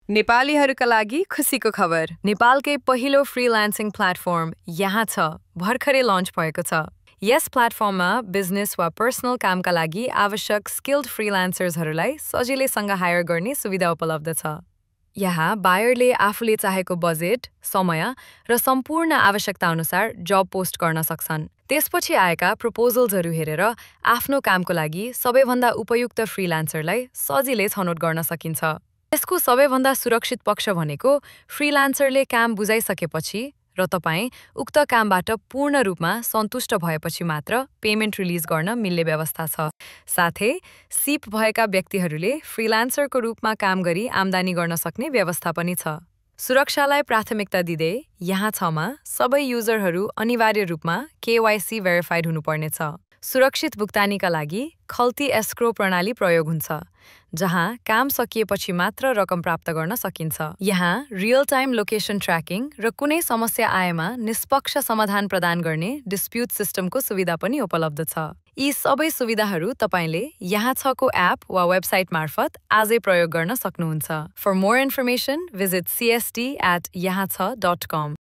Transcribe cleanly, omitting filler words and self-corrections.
नेपालीहरूका लागि खुसीको खबर। नेपालकै पहिलो फ्रीलान्सिङ प्लेटफर्म यहाँ छ, भर्खरै लन्च भएको छ। यस प्लेटफर्ममा बिजनेस वा पर्सनल कामका लागि आवश्यक स्किल्ड फ्रीलान्सर्सहरूलाई सजिलैसँग हायर गर्ने सुविधा उपलब्ध छ। यहाँ बायरले आफूले चाहेको बजेट, समय र सम्पूर्ण आवश्यकता अनुसार जब पोस्ट गर्न सक्छन्। त्यसपछि आएका प्रपोजल्सहरू हेरेर आफ्नो कामको लागि सबैभन्दा उपयुक्त फ्रीलान्सरलाई सजिलै छनौट गर्न सकिन्छ। यसको सबैभन्दा सुरक्षित पक्ष भनेको फ्रीलान्सरले काम बुझाइसकेपछि र तपाईँ उक्त कामबाट पूर्ण रूपमा सन्तुष्ट भएपछि मात्र पेमेन्ट रिलिज गर्न मिल्ने व्यवस्था छ। साथै सिप भएका व्यक्तिहरूले फ्रीलान्सरको रूपमा काम गरी आम्दानी गर्न सक्ने व्यवस्था पनि छ। सुरक्षालाई प्राथमिकता दिँदै यहाँ छमा सबै युजरहरू अनिवार्य रूपमा KYC भेरिफाइड हुनुपर्नेछ। सुरक्षित भुक्तानीका लागि खल्ती एस्क्रो प्रणाली प्रयोग हुन्छ, जहाँ काम सकिएपछि मात्र रकम प्राप्त गर्न सकिन्छ। यहाँ रियल टाइम लोकेसन ट्र्याकिङ र कुनै समस्या आएमा निष्पक्ष समाधान प्रदान गर्ने डिस्प्युट सिस्टमको सुविधा पनि उपलब्ध छ। यी सबै सुविधाहरू तपाईले यहाँ छको एप वा वेबसाइट मार्फत आजै प्रयोग गर्न सक्नुहुन्छ। For more information, visit cst@yahacha.com।